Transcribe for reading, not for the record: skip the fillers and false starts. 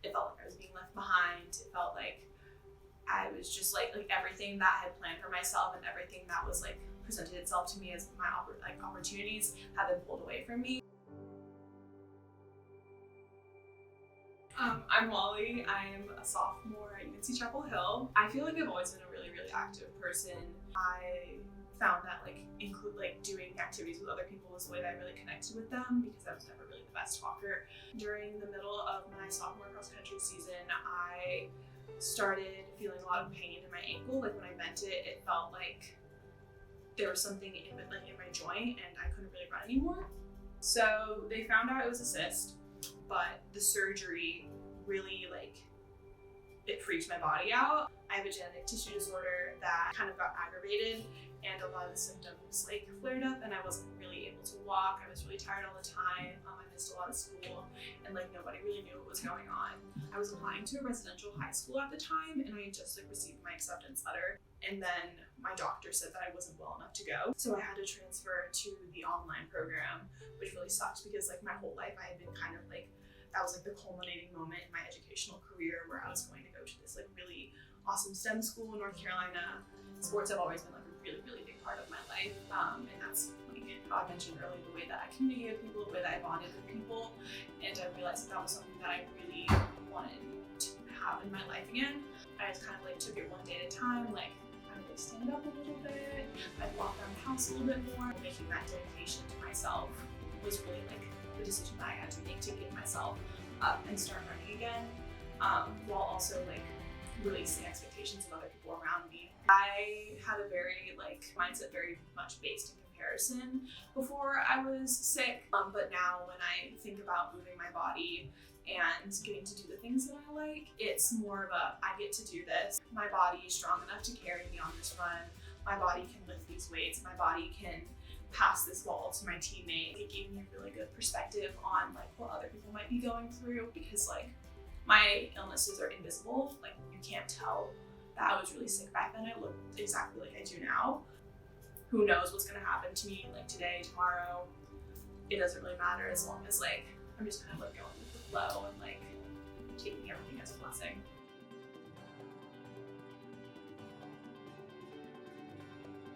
It felt like I was being left behind. It felt like I was just like everything that I had planned for myself and everything that was like presented itself to me as my opportunities have been pulled away from me. I'm Molly. I'm a sophomore at UNC Chapel Hill. I feel like I've always been a really, really active person. I found that doing activities with other people was the way that I really connected with them, because I was never really the best talker. During the middle of my sophomore cross country season, I started feeling a lot of pain in my ankle. Like when I bent it, it felt like there was something in my joint and I couldn't really run anymore. So they found out it was a cyst, but the surgery really it freaked my body out. I have a genetic tissue disorder that kind of got aggravated, and a lot of the symptoms flared up, and I wasn't really able to walk. I was really tired all the time. I missed a lot of school, and nobody really knew what was going on. I was applying to a residential high school at the time, and I had just received my acceptance letter, and then my doctor said that I wasn't well enough to go. So I had to transfer to the online program, which really sucked because my whole life I had been kind of that was the culminating moment in my educational career, where I was going to go to this really awesome STEM school in North Carolina. Sports have always been a really, really big part of my life, and that's how I mentioned earlier, the way that I communicate with people, the way that I bonded with people, and I realized that was something that I really wanted to have in my life again. I just kind of took it one day at a time. I would stand up a little bit, I'd walk around the house a little bit more. Making that dedication to myself was really the decision that I had to make to get myself up and start running again, while also releasing expectations of other people around me. I had a very mindset very much based in comparison before I was sick, but now when I think about moving my body and getting to do the things that I like, it's more of a, I get to do this. My body is strong enough to carry me on this run. My body can lift these weights. My body can pass this wall to my teammate. It gave me a really good perspective on what other people might be going through, because my illnesses are invisible. You can't tell that I was really sick back then. I looked exactly like I do now. Who knows what's gonna happen to me today, tomorrow? It doesn't really matter, as long as I'm just kind of going with the flow and taking everything as a blessing.